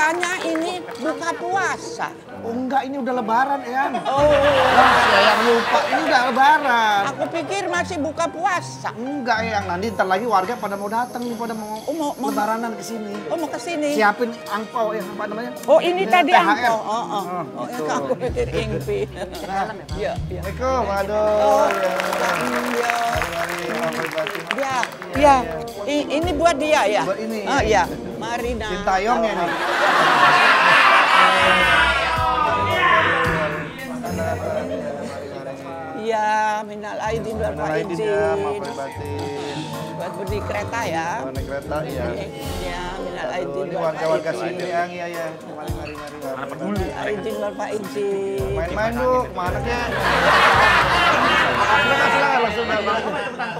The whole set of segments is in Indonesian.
Katanya ini buka puasa. Oh enggak, ini udah lebaran, Eyang. Oh. Wah, yang lupa, ini udah lebaran. Aku pikir masih buka puasa. Enggak, Eyang. Nanti ntar lagi warga pada mau datang nih, pada mau lebaranan ke sini. Oh, mau ke sini. Siapin angpau yang apa namanya? Oh, ini tadi THR. angpau. Oh, aku pikir ingpi. Iya, iya. Assalamualaikum, aduh. Ya, ini buat dia ya? Buat ini. Oh iya, mari nak. Sintayong ya nih. Iya, minal aidin wal faizin. Ya, maaf lahir batin. Buat beli kereta ya. Naik kereta, iya. Ya, minal aidin Ini wal warga-warga faizin. sini, Eyang, iya. Mari. Minal aidin wal faizin. Main-main, Bu. Kemana, Kek? Silakan, langsung datang.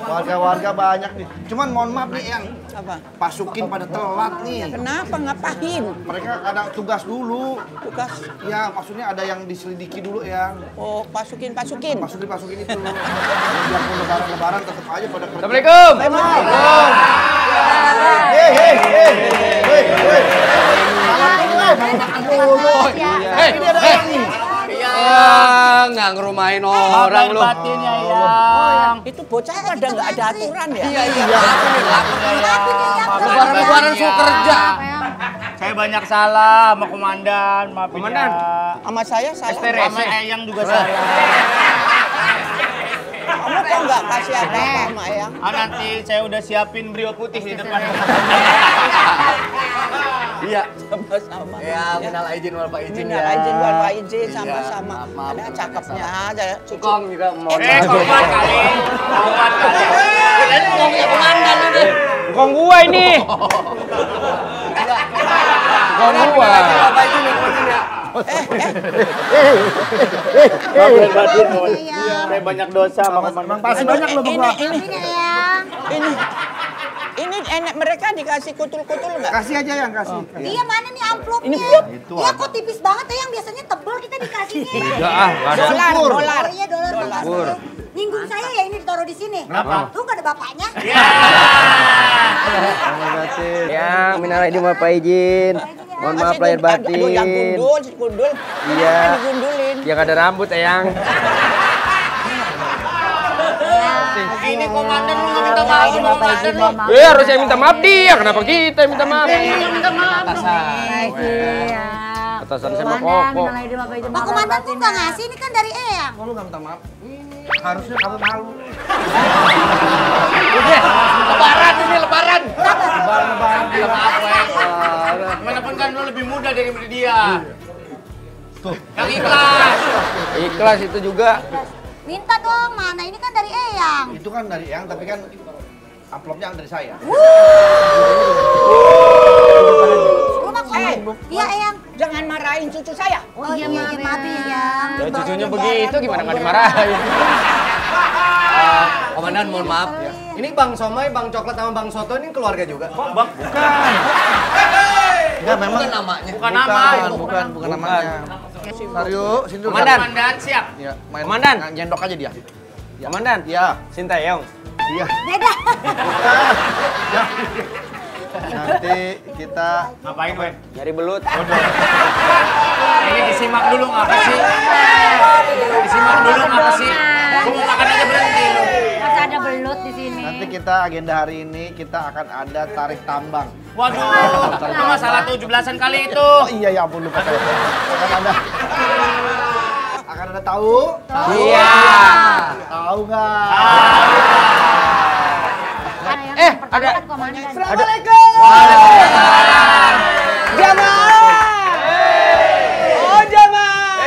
Warga-warga banyak nih. Cuman mohon maaf nih, Eyang. Apa? Pasukin pada telat nih. Kenapa ngapain? Mereka ada tugas dulu. Tugas. Ya, maksudnya ada yang diselidiki dulu, Eyang. Oh, pasukin. Pasukin itu. Biar mau lebaran tetap aja pada kerja. Assalamualaikum. Ini ada yang nih. Nggak ngerumahin orang lu. Batinnya yang. Itu bocah pada nggak ada aturan ya? Iya. Lebaran suka kerja. Saya banyak salah sama komandan, maafin Komandan. ya. Sama saya salah. Sama Eyang juga salah. Kamu kok nggak kasih apa-apa sama Eyang? Nanti saya udah siapin brio putih di depan. Iya. Sama-sama. Ya, minal aidin wal faizin ya. Minal aidin wal faizin Iya, sama-sama. maaf. Ada cakepnya aja. Kong juga mau. Koman kali. Kongnya komandan ini. Kong gua ini. Kong gua. Saya banyak dosa sama komandan. Pasti banyak loh, Bang. Ini enak mereka dikasih kutul-kutul nggak? Kasih aja yang kasih. Iya, mana nih amplopnya? Itu Iya, kok tipis banget ya, yang biasanya tebel kita dikasihnya. Enggak nggak ada. Dolar. Oh iya, dolar. Nyinggung saya ya ini ditaruh di sini. Kenapa? Tuh gak ada bapaknya. Ya, minal aidin wal faizin. Mohon maaf lahir batin. Aduh, yang gundul. Iya. Kenapa digundulin? Yang ada rambut, Eyang. Ini komandan lu nggak minta maaf sama komandan lu. Harus yang minta maaf dia. Kenapa kita yang minta maaf? Atasan saya mah kok. Pak Komandan kok gak ngasih, ini kan dari Eyang. Kok lu nggak minta maaf? Harusnya kamu malu. Lebaran ini, lebaran. Maaf, Weng. Mana pun kan lu lebih muda daripada dia. Tuh. Yang ikhlas. Ikhlas itu juga. Minta dong, mana ini kan dari Eyang. Itu kan dari Eyang, tapi kan amplopnya dari saya. Rumah iya Eyang. Jangan marahin cucu saya. Oh iya, maaf ya Eyang. Ya cucunya begitu, gimana nggak dimarahin? Komandan, mohon maaf. Ini Bang Somai, Bang Coklat sama Bang Soto ini keluarga juga? Kok bang? Bukan. Enggak, memang Bukan namanya. Bukan nama. Bukan namanya. Saryo, sini dulu. Komandan. Komandan siap. Ya, main. Komandan. Jendok aja dia. Komandan. Iya. Sintayong. Iya. Beda. Ya. Nanti kita Ngapain, Weng? Nyari belut. Ini disimak dulu ngapa sih? Disimak dulu ngapa sih? Gua mau makan aja berhenti lu. Masih ada belut di sini. nanti kita agenda hari ini kita akan ada tarik tambang. Waduh, itu masalah 17-an kali itu. Oh iya ya ampun lupa saya. Akan ada tahu? Iya. Tahu nggak? Ada. Assalamualaikum. Jamaah. Oh jamaah.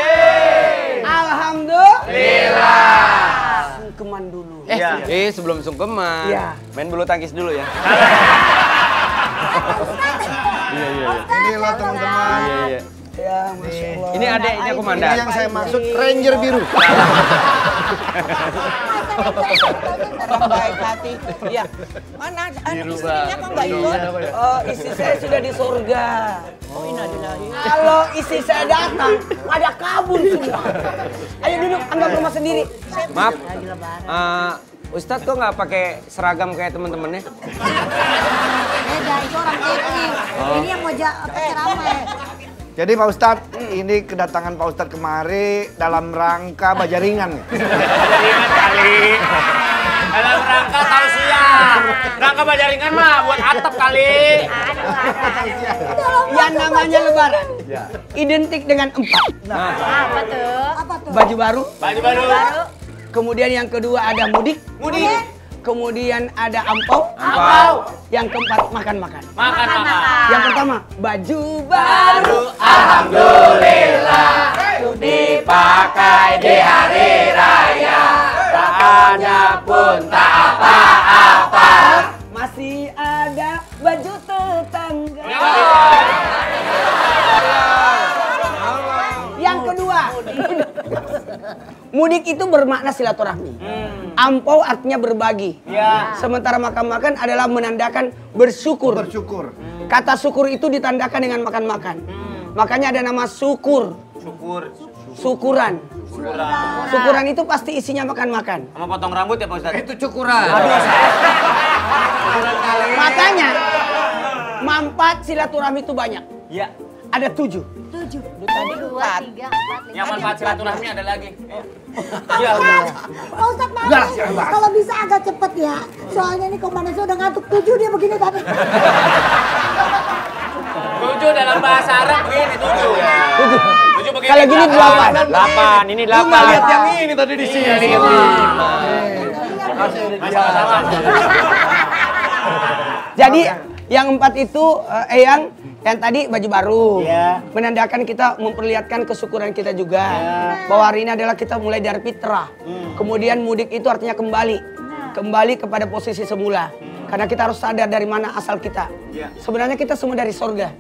Alhamdulillah. Sungkeman dulu. Sebelum sungkeman. Iya. Main bulu tangkis dulu ya. Ini loh teman-teman. Iya. Ya, Masya Allah. Ini adeknya komandan. Ini yang saya maksud Ranger biru. Orang baik hati. Iya. Mana istrinya kok nggak ikut? Oh, istri saya sudah di surga. Oh, innalillahi. Kalau istri saya datang, ada kabur semua. Ayo duduk, anggap rumah sendiri. Maaf. Ustadz kok nggak pakai seragam kayak teman-temannya? Beda, itu orang teknik. Ini yang mau ceramah. Jadi Pak Ustadz, ini kedatangan Pak Ustadz kemari dalam rangka bajaringan. Bajaringan kali. Dalam rangka tausiah. Rangka bajaringan mah buat atap kali. Yang namanya lebaran. Identik dengan 4. Apa tuh? Baju baru. Baju baru. Kemudian yang kedua ada mudik. Mudik. Kemudian ada ampau. Ampau. Yang keempat makan-makan. Makan. Yang pertama baju baru. Alhamdulillah. Dipakai di hari raya. Tak ada pun tak apa-apa. Masih ada baju tetangga. Yang kedua, mudik itu bermakna silaturahmi. Ampau artinya berbagi. Sementara makan-makan adalah menandakan bersyukur. Bersyukur. Kata syukur itu ditandakan dengan makan-makan. Makanya ada nama syukur. Syukuran. Syukuran itu pasti isinya makan-makan. Sama potong rambut ya Pak Ustadz? Itu cukuran. Makanya manfaat silaturahmi itu banyak. Iya. Ada 7. 7. Tadi 2, 4. 3, 4, 5. Yang manfaat silaturahmi ada lagi. Iya, Pak Ustadz maaf. Kalau bisa agak cepet ya. Soalnya ini komandannya udah ngantuk 7 dia begini tadi. 7 dalam bahasa Arab begini 7. 7 begini. Kalau gini 8. 8, ini 8. Lu nggak lihat yang ini tadi di sini. Sama-sama. Jadi yang 4 itu yang tadi baju baru. Menandakan kita memperlihatkan kesyukuran kita juga. Bahwa hari ini adalah kita mulai dari fitrah. Kemudian mudik itu artinya kembali. Kembali kepada posisi semula. Karena kita harus sadar dari mana asal kita. Sebenarnya kita semua dari surga.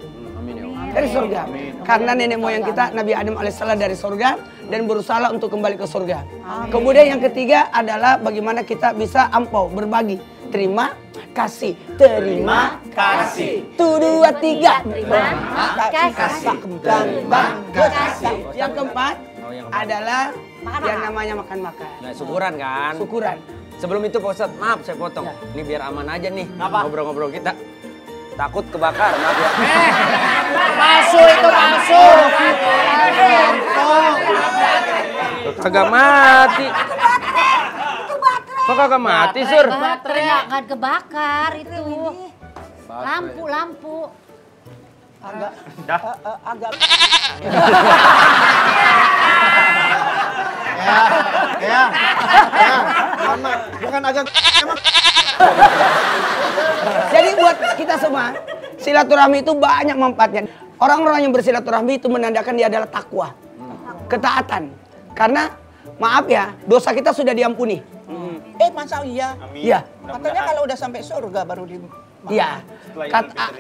Dari surga. Karena nenek moyang kita Nabi Adam alaihissalam dari surga dan berusaha untuk kembali ke surga. Kemudian yang ketiga adalah bagaimana kita bisa ampau, berbagi. Terima kasih. Terima kasih. 1, 2, 3. Terima kasih. Kasih. Yang keempat adalah yang namanya makan-makan. Nah, syukuran kan? Syukuran. Sebelum itu Pak Ustadz, maaf saya potong. Ini biar aman aja nih. Ngobrol-ngobrol kita. Takut kebakar, maaf ya. Palsu itu palsu. Kagak mati. Kok kagak mati, Sur? Baterai nggak kebakar itu. Lampu. Agak Ya. Mama, bukan agak emang. Jadi buat kita semua, silaturahmi itu banyak manfaatnya. Orang-orang yang bersilaturahmi itu menandakan dia adalah takwa, ketaatan. Karena maaf ya, dosa kita sudah diampuni. Masa iya? Iya. Katanya kalau udah sampai surga baru di... Iya.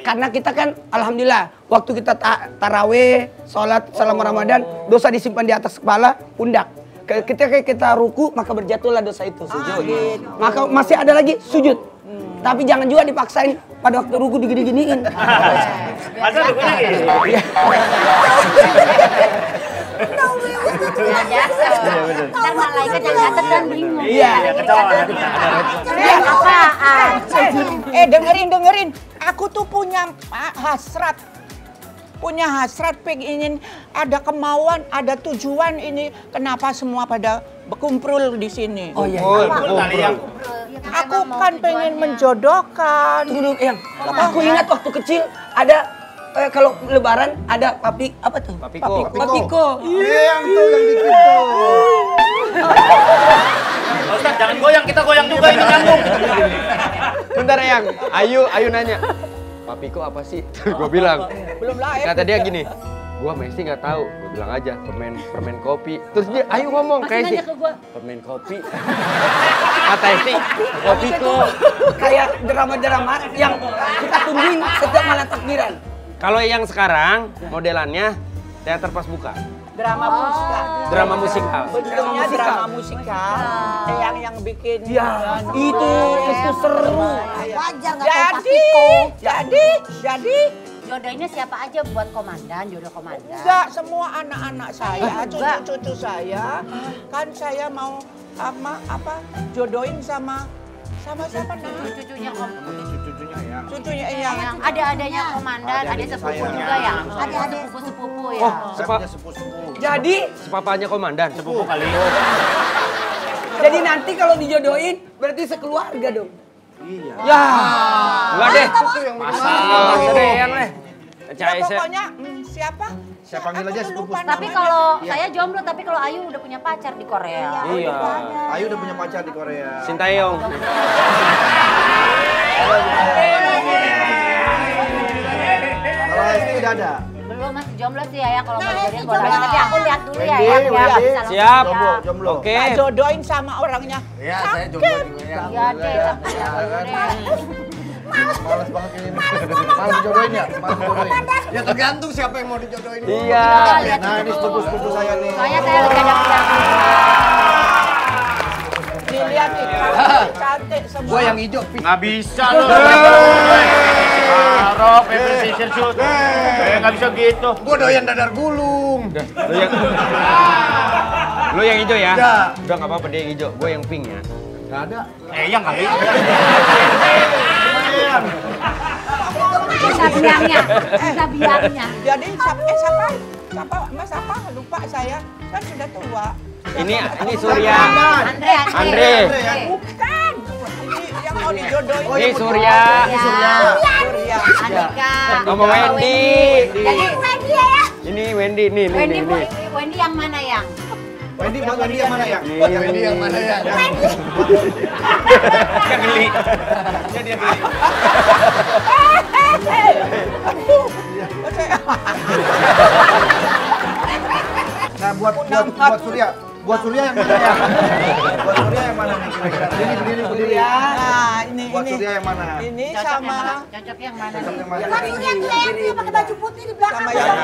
Karena kita kan alhamdulillah waktu kita taraweh, sholat selama Ramadan, dosa disimpan di atas kepala, pundak. Ketika kita ruku maka berjatuhlah dosa itu. Sujud. Maka masih ada lagi sujud. Tapi jangan juga dipaksain pada waktu ruku digini-giniin. Masa rukunya gitu? Ntar malaikat yang catat dan bingung. Iya. Dengerin. Aku tuh punya hasrat. Punya hasrat, pengen ada kemauan, ada tujuan ini. Kenapa semua pada berkumpul di sini? Oh iya. Aku kan pengen menjodohkan. Tunggu dulu, Eyang. Aku ingat waktu kecil ada kalau lebaran ada apa tuh? Papiko. Iya, yang tuh yang bikin tuh. Ustaz, jangan goyang, kita goyang juga ini nyambung. Bentar, Eyang. Ayu nanya. Papiko apa sih? Gue bilang. Belum lahir. Kata dia gini, gua Messi nggak tahu. Gue bilang aja permen kopi. Terus dia, ayo ngomong kayak sih. Permen kopi. Kata Esti, Papiko. Kayak drama-drama yang kita tungguin setiap malam takbiran. Kalau yang sekarang modelannya teater pas buka. Drama musikal. Drama musikal. Bentuknya drama musikal. Yang bikin. Ya, itu seru. Wajar nggak tahu Papiko. Jadi. Jodohnya siapa aja buat komandan, jodoh komandan. Enggak, semua anak-anak saya, cucu-cucu saya. Kan saya mau jodohin sama siapa namanya? Cucunya Om. Cucunya Eyang. Yang ada-adanya komandan, ada sepupu juga ya. Ada sepupu-sepupu ya. Jadi Sepapanya komandan. Sepupu kali. jadi nanti kalau dijodohin berarti sekeluarga dong. Iya. Ya. Enggak deh. Masa. Serian deh. Ya, pokoknya siapa? Saya panggil aja sepupu. Tapi kalau saya jomblo, tapi kalau Ayu udah punya pacar di Korea. Iya. Ayu udah punya pacar di Korea. Sintayong. Kalau Hesti udah ada. Belum, masih jomblo sih ya, kalau mau jodohin boleh aja. Tapi aku lihat dulu ya. Wendy, Ya, Wendy. bisa langsung Siap. ya. Jomblo. Oke. Tak jodohin sama orangnya. Iya, saya jomblo juga ya. Iya deh, tapi jangan deh. Males banget ini. Males dijodohin ya? Males dijodohin. Ya tergantung siapa yang mau dijodohin. Iya. Lihat Nah, ini dulu. sepupu saya nih. Soalnya saya lagi ada pilihan. Dilihat nih, cantik semua. Gua yang hijau. Nggak bisa lu. Taruh, precision shoot. Nggak bisa gitu. Gua doyan dadar gulung. Lu yang hijau ya? Ya. Udah nggak apa-apa dia yang hijau, gue yang pink ya. Nggak ada. Yang kali. Bisa biangnya, bisa biangnya. Jadi siapa? Mas apa? Lupa saya. Kan sudah tua. Ini Surya. Andre. Bukan. Ini yang mau dijodohin. Ini Surya. Surya. Andika. Sama Wendy. Jadi Wendy ya. Ini Wendy nih. Wendy yang mana yang? Wendy yang mana ya? Wendy yang mana ya? Dia geli. Dia geli. Nah, buat Surya. Buat Surya yang mana ya? Buat Surya yang mana nih kira-kira? Berdiri. Nah, ini. Buat Surya yang mana? Ini sama. Cocok yang mana? Yang mana? Kan Surya yang pakai baju putih di belakang. Sama yang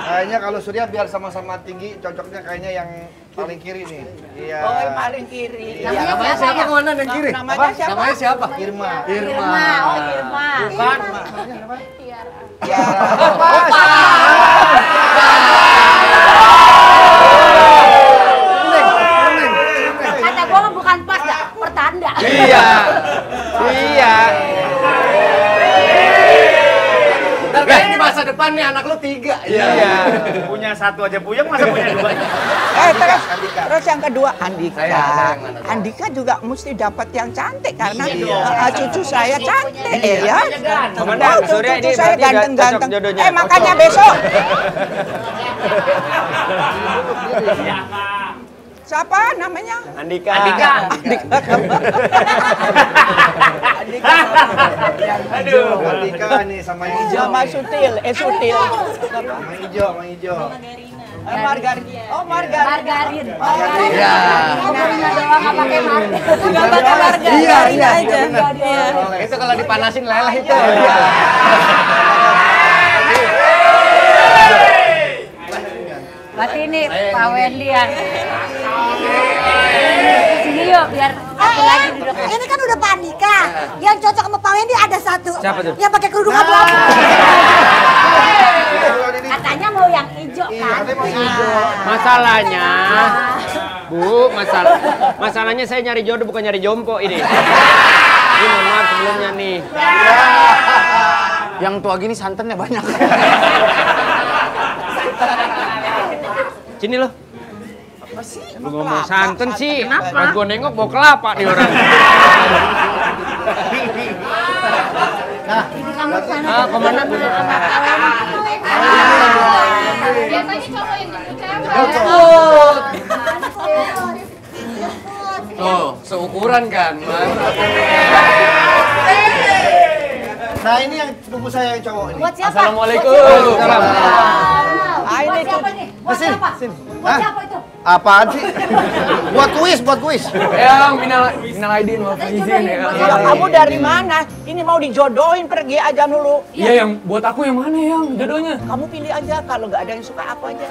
Kayaknya kalau Surya biar sama-sama tinggi, cocoknya kayaknya yang paling kiri nih. Iya. Oh, yang paling kiri. Namanya siapa komandan yang kiri? Namanya siapa? Namanya siapa? Irma. Irma. Oh, Irma. Bukan. Ya. Kata gua mah bukan pas dah, pertanda. Iya. Ntar kayak di masa depan nih anak lu 3. Iya. Punya 1 aja puyeng, masa punya 2? Terus yang kedua Andika. Saya ada yang mana? Andika juga mesti dapat yang cantik karena cucu saya cantik ya. Komandan, Oh, Surya cucu ini saya berarti nggak ganteng-ganteng. cocok jodohnya. Makanya besok. Siapa namanya? Andika. Aduh. Andika nih sama yang hijau. Sama Sutil. Sutil. Sama hijau. Margarin. Oh, Margarin. Margarin. Iya. Margarin doang nggak pakai margarin. Nggak pakai margarin Iya. aja. Iya. Itu kalau dipanasin leleh itu. Berarti ini Pak Wendy yang sini yuk biar aku lagi duduk. Ini kan udah Pak Andika. Yang cocok sama Pak Wendy ada satu. Siapa tuh? Yang pakai kerudung abu-abu. Katanya mau yang hijau kan? Masalahnya, Bu, masalahnya saya nyari jodoh bukan nyari jompo ini. Ini mohon maaf sebelumnya nih. Yang tua gini santannya banyak. Sini lo. Apa sih? Lu ngomong santen sih. Pas gua nengok bawa kelapa nih orang. Komandan. Biasanya cowok yang jemput cewek. Tuh, seukuran kan. Nah, ini yang sepupu saya yang cowok ini. Buat siapa? Assalamualaikum. Buat siapa nih? Buat siapa? Buat siapa itu? Apaan sih? Buat kuis. Yang minal aidin maaf izin ya. Kamu dari mana? Ini mau dijodohin, pergi aja dulu. Iya, yang buat aku yang mana yang jodohnya? Kamu pilih aja, kalau nggak ada yang suka aku aja.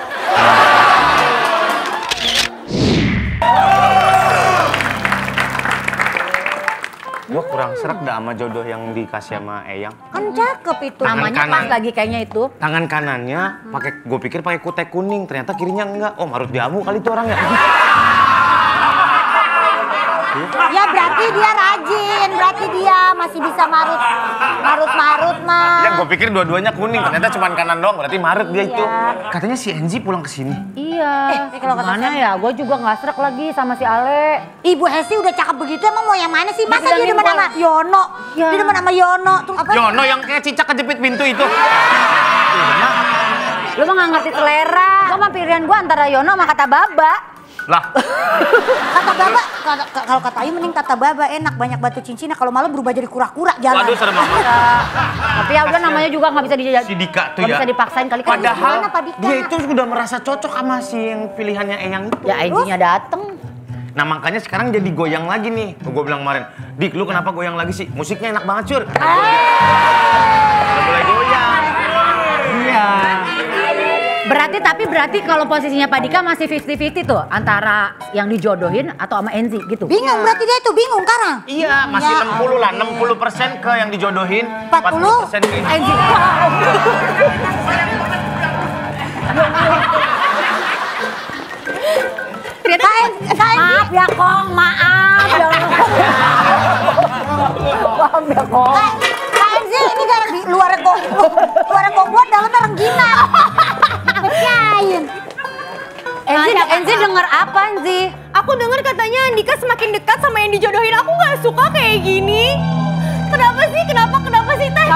Gua kurang serak dah sama jodoh yang dikasih sama Eyang. Kan cakep itu. Tangan Namanya kanan. pas lagi kayaknya itu. Tangan kanannya gue pikir pakai kutek kuning, ternyata kirinya enggak. Oh, marut jamu kali itu orangnya. Ya berarti dia rajin, berarti dia masih bisa marut Gue pikir dua-duanya kuning, ternyata cuma kanan doang. Berarti Maret dia itu. Katanya si Enzi pulang ke sini. Iya. Kalau mana ya, gue juga nggak srek lagi sama si Ale. Ibu Hesti udah cakep begitu, emang mau yang mana sih? Masa dia demen sama Yono? Ya. Dia demen sama Yono. Terus apa? Yono yang kayak cicak kejepit pintu itu. Lu mah nggak ngerti selera. Gue mah pilihan gue antara Yono sama kata Baba. Lah. Kata Baba, kalau kata Ayu mending kata Baba enak, banyak batu cincinnya. Kalau malam berubah jadi kura-kura jalan. Waduh, serem amat. Tapi ya udah namanya juga nggak bisa Si Dika tuh nggak ya. bisa dipaksain kali. Padahal Gimana, Pak Dika? dia itu sudah merasa cocok sama si yang pilihannya Eyang itu. Ya Enzinya dateng. Nah makanya sekarang jadi goyang lagi nih. Gue bilang kemarin, Dik lu kenapa goyang lagi sih? Musiknya enak banget Cur. Udah mulai goyang. Iya. Berarti kalau posisinya Pak Dika masih 50-50 tuh antara yang dijodohin atau sama Enzi gitu. Bingung berarti dia itu bingung sekarang. Iya masih 60 lah, 60% ke yang dijodohin, 40% ke Enzi. Maaf ya Kong, maaf ya. Maaf ya Kong. Kak Enzi ini dari luar kok buat dalamnya rengginang. Percayain. Enzi denger apa Enzi? Aku dengar katanya Andika semakin dekat sama yang dijodohin. Aku nggak suka kayak gini. Kenapa sih? Kenapa sih Teh?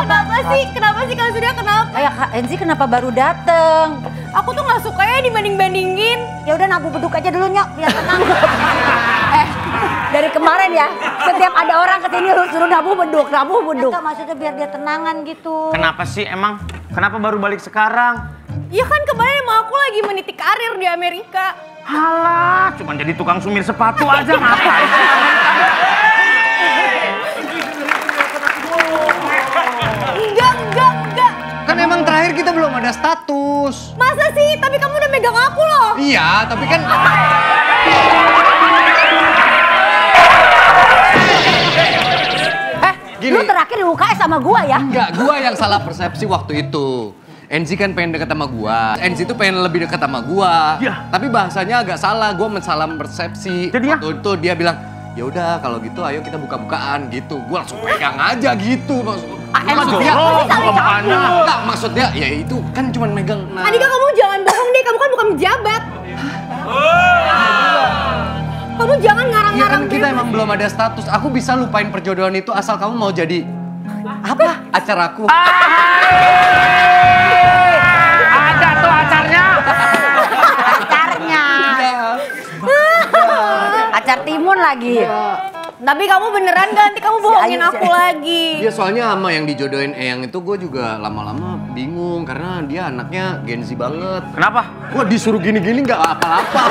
Kenapa sih Kak Surya? Kenapa? Kayak Kak Enzi kenapa baru dateng? Aku tuh nggak suka ya dibanding-bandingin. Ya udah nabu beduk aja dulu Nyok, biar tenang. Dari kemarin ya, setiap ada orang kesini lu suruh nabu beduk. Enggak, maksudnya biar dia tenangan gitu. Kenapa sih emang? Kenapa baru balik sekarang? Ya kan kemarin emang aku lagi meniti karir di Amerika. Halah, cuma jadi tukang sumir sepatu aja ngapain? Enggak. Kan emang terakhir kita belum ada status. Masa sih? Tapi kamu udah megang aku loh. Iya, tapi kan... Gini. Lu terakhir di UKS sama gua ya? Enggak, gua yang salah persepsi waktu itu. Enzi kan pengen deket sama gua. Enzi tuh pengen lebih deket sama gua. Iya. Tapi bahasanya agak salah, gua mensalah persepsi. Jadinya? Waktu itu dia bilang, ya udah kalau gitu ayo kita buka-bukaan gitu. Gua langsung pegang aja gitu. Maksudnya, enggak, maksudnya ya itu kan cuma megang. Nah. Andika kamu jangan bohong deh, kamu kan bukan pejabat. Kamu jangan Iya ngarang-ngarang kan kita emang belum ada status. Aku bisa lupain perjodohan itu asal kamu mau jadi apa? Acaraku. Ada tuh acarnya. Acar timun lagi. Tapi kamu beneran gak? Nanti kamu bohongin aku lagi. Iya soalnya sama yang dijodohin Eyang itu gue juga lama-lama bingung karena dia anaknya Gen Z banget. Kenapa? Gue disuruh gini-gini nggak apa-apa.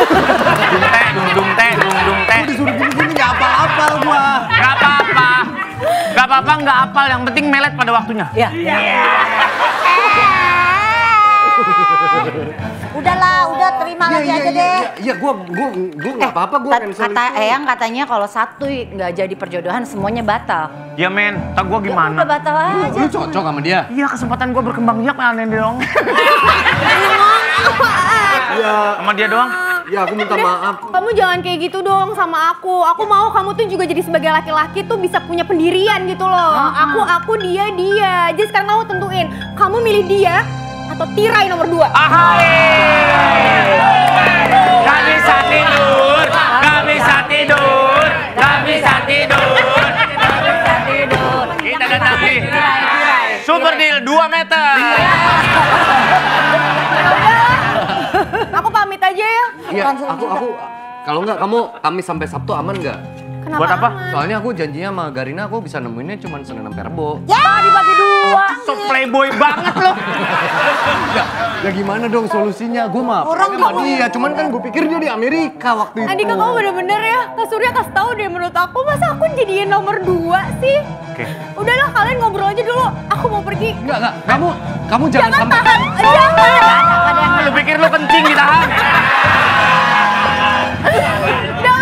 Dung teh. Gue disuruh gini-gini nggak apa-apa gue. Gak apa-apa, nggak apal. Yang penting melet pada waktunya. Iya. Udah terima lagi aja deh. Iya, gue nggak apa-apa, gue cancel Kata itu. Eyang katanya kalau satu nggak jadi perjodohan semuanya batal. Ya men, tak gua Udah gimana? batal aja. Lu cocok sama dia? Iya kesempatan gua berkembang biak aneh dong. Iya. Sama dia doang. Ya aku minta maaf. Kamu jangan kayak gitu dong sama aku. Aku mau kamu tuh juga jadi sebagai laki-laki tuh bisa punya pendirian gitu loh. Aku, dia. Jadi sekarang kamu tentuin, kamu milih dia atau tirai nomor 2. Gak bisa tidur. Kita datang di Super Deal 2 meter. Aku pamit aja ya. Iya, aku kalau nggak kamu Kamis sampai Sabtu aman nggak? Kenapa? Buat apa? aman? Soalnya aku janjinya sama Garina aku bisa nemuinnya cuma Senin sampai Rebo. Ya dibagi 2. So playboy banget loh. Ya gimana dong solusinya? Gue mah Orang sama kamu- dia, cuman kan gue pikir dia di Amerika waktu itu. Andika kamu bener-bener ya, Kak Surya kasih tahu deh menurut aku masa aku jadiin nomor 2 sih? Oke. Udahlah kalian ngobrol aja dulu, aku mau pergi. Enggak. Kamu jangan sampai. Tahan, jangan. Lu pikir lu kencing ditahan? Udah.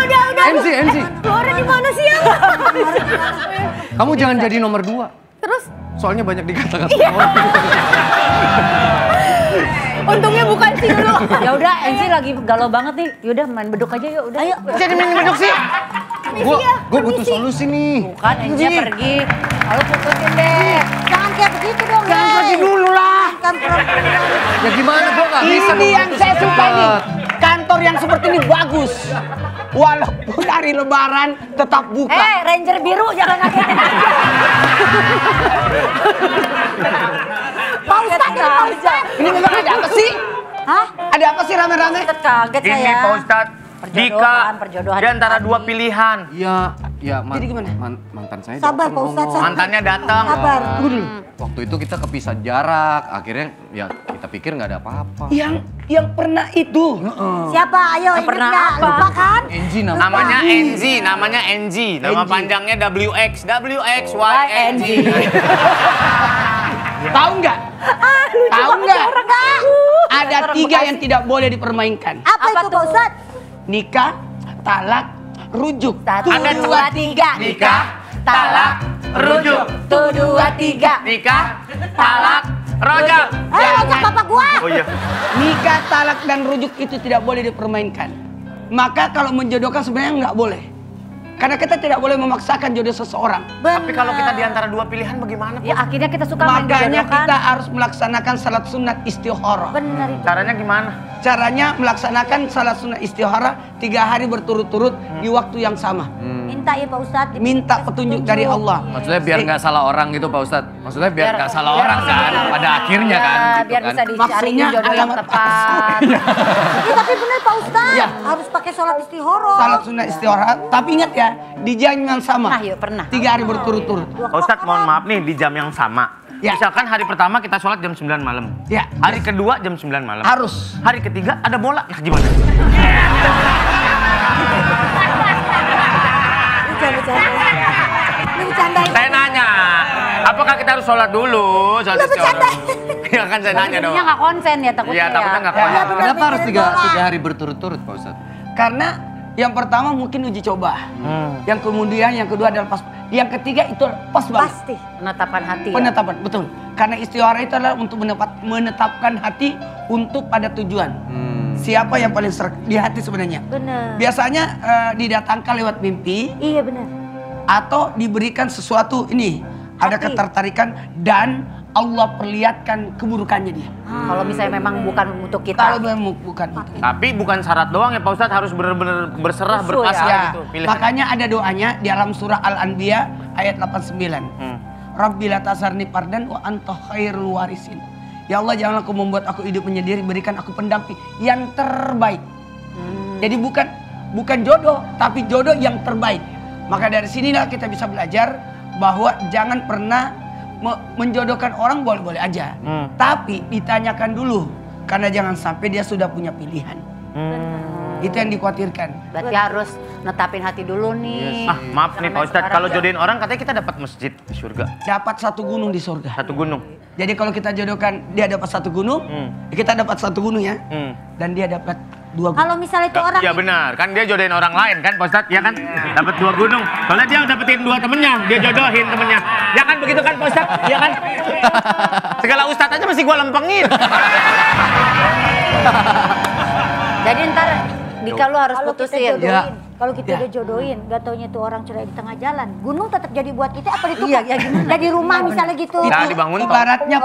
Enzi. Keluarnya di mana sih ya? Kamu jangan jadi nomor 2. Terus, Soalnya banyak dikata-kata Iya. orang. untungnya bukan sih dulu. Ya udah, Enzi lagi galau banget nih. Yaudah main beduk aja yuk, udah. Ayo. Jadi main beduk sih. Gue butuh Permisi. solusi nih. Bukan, Enzi pergi. Lalu putusin deh. Jangan kayak begitu dong. Jangan pergi dulu lah. Kan pura-pura. Ya gimana gua nggak bisa. Ini yang saya suka nih. Kantor yang seperti ini bagus. Walaupun hari lebaran tetap buka. Ranger biru jangan ngagetin aja. Pak Ustadz, ini Pak Ustadz. Ini memang ada apa sih? Hah? Ada apa sih rame-rame? Kaget saya. Ini Pak Ustadz, Dika, perjodohan di antara dua pilihan. Ya, Jadi gimana? mantan saya Sabar datang Pak Ustadz, ngomong. sabar. Mantannya datang. Sabar. Waktu itu kita kepisah jarak, akhirnya ya kita pikir nggak ada apa-apa. Yang pernah itu. Siapa? Ayo ingat pernah nggak? apa? Lupa kan? Enji Namanya NG, nama panjangnya WX YNG. Tahu nggak? Tahu nggak? Ada 3 yang tidak boleh dipermainkan. Apa itu Pak Ustadz? Nikah, talak, rujuk. Ada 1, 2, 3. Nikah, talak, rujuk. 1, 2, 3. Nikah, talak, rojak. Ajak bapak gua. Oh iya. Nikah, talak, dan rujuk itu tidak boleh dipermainkan. Maka kalau menjodohkan sebenarnya nggak boleh. Karena kita tidak boleh memaksakan jodoh seseorang. Tapi kalau kita di antara dua pilihan bagaimana? Ya akhirnya kita suka main Makanya jodoh kan. kita harus melaksanakan salat sunat istikharah. Bener itu. Caranya gimana? Caranya melaksanakan salat sunat istikharah 3 hari berturut-turut di waktu yang sama. Minta ya Pak Ustadz. Minta petunjuk dari Allah. Maksudnya biar nggak salah orang gitu Pak Ustadz. Maksudnya biar nggak salah orang kan. Pada akhirnya kan. Ya, gitu biar kan. bisa dicari Maksudnya jodoh yang alamat tepat. Ya, tapi bener Pak Ustadz. Ya. Harus pakai sholat istihoroh. Salat sunat istikharah. Tapi ingat ya, di jam yang sama. Pernah yuk, pernah. 3 hari berturut-turut. Pak Ustadz mohon maaf nih di jam yang sama. Ya. Misalkan hari pertama kita sholat jam 9 malam. Ya. Hari kedua jam 9 malam. Harus. Hari ketiga ada bola. Nah gimana? Ini bercanda. Saya nanya, apakah kita harus sholat dulu? Sholat istiqoroh. Ya kan saya nanya dong. Jadinya nggak konsen ya takutnya. Iya takutnya nggak Ya, konsen. bener, Kenapa harus mikirin bola. 3 hari berturut-turut Pak Ustadz? Karena yang pertama mungkin uji coba. Yang kemudian yang kedua adalah pas. Yang ketiga itu pas banget. Pasti. Penetapan hati. Penetapan, betul. Karena istikharah itu adalah untuk menetapkan hati untuk pada tujuan. Siapa yang paling serak di hati sebenarnya? Bener. Biasanya didatangkan lewat mimpi Iya bener. atau diberikan sesuatu ini. Ada Hati. ketertarikan dan Allah perlihatkan keburukannya dia. Kalau misalnya memang bukan untuk kita. Kalau memang bukan itu. Tapi bukan syarat doang ya Pak Ustadz, harus benar-benar berserah, Khusyuk berpasrah Ya, gitu. Pilih. makanya ada doanya di dalam surah Al-Anbiya ayat 89. Rabbi la tasarni pardan wa anta khairul warisin. Ya Allah, janganlah kau membuat aku hidup menyendiri, berikan aku pendamping yang terbaik. Jadi bukan jodoh, tapi jodoh yang terbaik. Maka dari sinilah kita bisa belajar bahwa jangan pernah menjodohkan orang boleh-boleh aja. Tapi ditanyakan dulu, karena jangan sampai dia sudah punya pilihan. Itu yang dikhawatirkan. Berarti harus netapin hati dulu nih. Ah maaf nih Pak Ustadz, kalau jodohin orang katanya kita dapat masjid di surga. Dapat 1 gunung di surga. 1 gunung. Jadi kalau kita jodohkan dia dapat 1 gunung, kita dapat 1 gunung ya. Dan dia dapat 2 gunung. Kalau misalnya itu orang Iya benar, kan dia jodohin orang lain kan Pak Ustadz, ya kan? Dapat 2 gunung. Soalnya dia dapetin 2 temennya, dia jodohin temennya. Ya kan begitu kan Pak Ustadz, ya kan? Segala Ustadz aja masih gua lempengin. Jadi ntar Dika lu harus kalau kita putusin. jodohin, kalau kita Ya. udah jodohin, gak taunya tuh orang cerai di tengah jalan. Gunung tetap jadi buat kita apa ditukar? Iya, ya gimana? Jadi rumah misalnya gitu. Nah, dibangun toh. Ibaratnya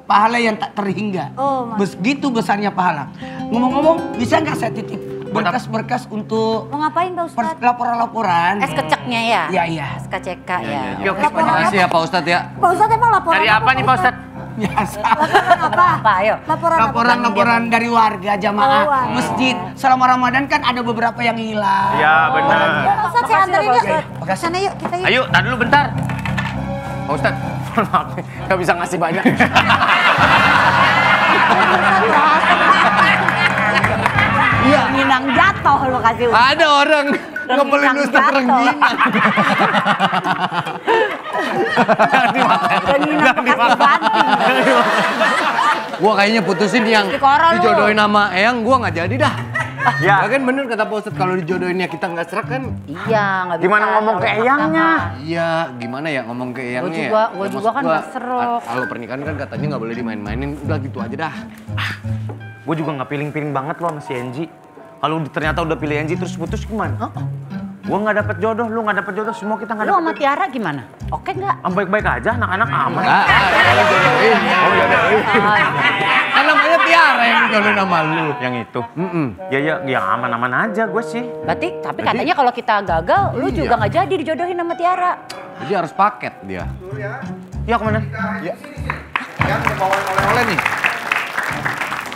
pahala yang tak terhingga. Oh, Begitu besarnya pahala. Ngomong-ngomong, bisa nggak saya titip berkas-berkas untuk Mau ngapain Pak Ustadz? laporan-laporan? SKCK-nya ya? Iya, iya. SKCK ya. Yuk, Terima kasih ya Pak Ustadz ya. Pak Ustadz emang laporan dari apa nih Pak Ustadz? Biasa. Laporan apa? Apa, ayo. Laporan dari warga, jamaah, Oh, wow. masjid. Selama Ramadan kan ada beberapa yang hilang. Iya benar. Pak Ustadz saya anterin yuk. Makasih. Sana yuk, kita yuk. Ayo, tar dulu bentar. Pak Ustadz, maaf nih, nggak bisa ngasih banyak. Iya. Minang jatuh lo kasih. Ada orang ngebelin Ustadz rengginang. Rengginang bekas banting. Gua kayaknya putusin yang Istikharah lu. dijodohin sama Eyang, gua nggak jadi dah. Ya. Ya kan bener kata Pak Ustadz, kalau dijodohinnya kita nggak serak kan? Iya, nggak bisa. Gimana ngomong ke eyangnya? Iya, gimana ya ngomong ke Eyangnya ya? juga Ya, kan maksud nggak serok. Kalau pernikahan kan katanya nggak boleh dimain-mainin, udah gitu aja dah. Gue juga nggak piling-piling banget loh sama si Enji. Kalau ternyata udah pilih Enji terus putus gimana? Gua nggak dapet jodoh, lu nggak dapet jodoh, semua kita nggak Lu dapet. sama Tiara gimana? Oke nggak? Baik-baik aja, anak-anak aman. Kan namanya Tiara yang jodohin sama lu. Yang itu? Ya yang aman-aman aja gue sih. Berarti, tapi katanya kalau kita gagal, lu juga nggak jadi dijodohin sama Tiara. Jadi harus paket dia. Ya kemana? Ya. Yang bawa oleh-oleh nih.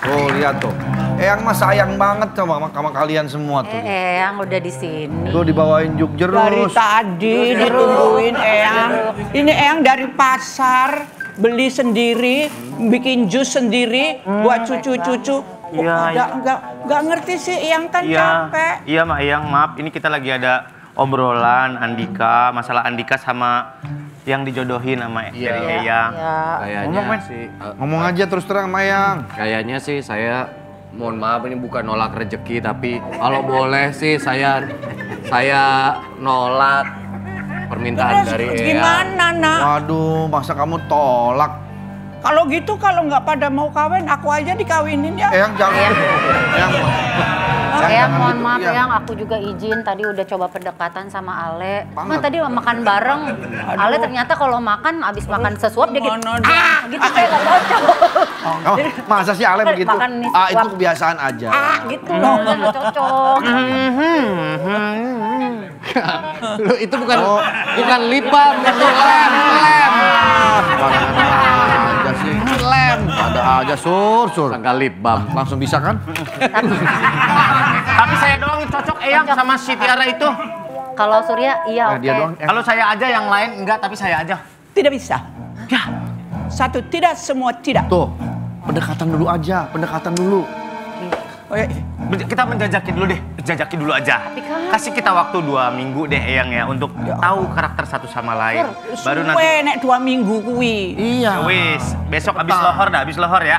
Oh lihat tuh. Eyang mah sayang banget sama kalian semua tuh. Eyang udah di sini. Tuh dibawain juk jerus. Dari tadi ditungguin Eyang. Ini Eyang dari pasar beli sendiri, bikin jus sendiri buat cucu-cucu. Iya. Nggak ngerti sih Eyang kan capek. Iya Mak Eyang, maaf ini kita lagi ada obrolan Andika, masalah Andika sama yang dijodohin sama dari Eyang. Kayaknya sih. Ngomong aja terus terang sama Eyang. Kayaknya sih saya mohon maaf ini bukan nolak rezeki tapi kalau boleh sih saya nolak permintaan Terus dari Eyang. gimana nak? Waduh, masa kamu tolak? Kalau gitu kalau nggak pada mau kawin, aku aja dikawinin ya. Eyang jangan. Eyang mohon maaf Eyang, aku juga izin tadi udah coba pendekatan sama Ale. Nah, tadi makan bareng, Ale ternyata kalau makan abis makan sesuap dia gitu, gitu kayak gak cocok. Oh, masa sih Ale begitu? Makan nih Itu kebiasaan aja. Gitu loh, gak cocok. Lu itu bukan lip balm, itu lem. Ada sih. Lem. Ada aja sur. Sangka lip balm. Langsung bisa kan? Tapi saya doang yang cocok Eyang sama si Tiara itu. Kalau Surya iya Nah, dia doang. Kalau saya aja yang lain enggak, tapi saya aja. Tidak bisa. Ya. Satu tidak, semua tidak. Tuh, pendekatan dulu aja, pendekatan dulu. Kita menjajaki dulu deh, jajaki dulu aja. Kasih kita waktu 2 minggu deh Eyang ya untuk tahu karakter satu sama lain. Baru nanti. Nek 2 minggu kuwi. Iya. Wis, besok abis lohor ya.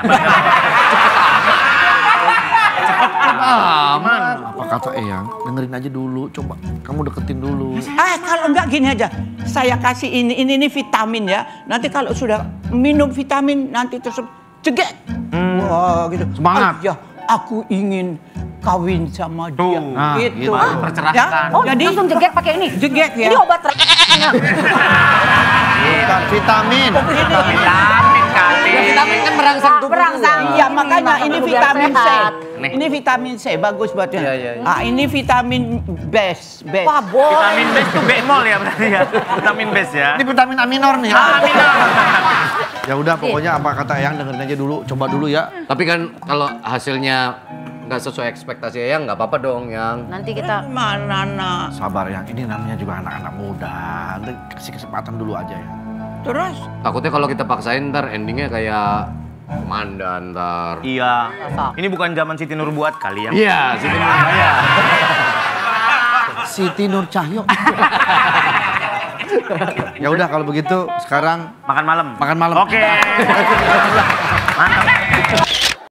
Aman. Apa kata Eyang? Dengerin aja dulu, coba kamu deketin dulu. Kalau enggak gini aja, saya kasih ini vitamin ya. Nanti kalau sudah minum vitamin nanti terus cegek. Wah gitu. Semangat. Ya, aku ingin kawin sama dia. Nah, gitu. Percerahkan. Ya? Oh, Jadi langsung jegek pakai ini. jegek ya. Ini obat Bukan vitamin. Vitamin kali. Vitamin kan merangsang tubuh. Iya, makanya ini vitamin C. Nih. Ini vitamin C, bagus buatnya. Iya. Ini vitamin best. Wah, boleh. Vitamin B itu bemol ya berarti ya. Vitamin B ya. Ini vitamin aminor nih. Aminor. Ya udah, pokoknya apa kata Eyang dengerin aja dulu, coba dulu ya. Tapi kan kalau hasilnya nggak sesuai ekspektasi Eyang nggak apa-apa dong yang. Nanti kita Mana nak? Sabar Yang, ini namanya juga anak-anak muda. Udah kasih kesempatan dulu aja ya. Terus? Takutnya kalau kita paksain ntar endingnya kayak komandan ntar. Iya. Ini bukan zaman Siti Nur buat kali ya. Iya, Siti Nurbaya. Siti Nur Cahyo. Ya udah kalau begitu sekarang Makan malam. makan malam. Oke. Mantap.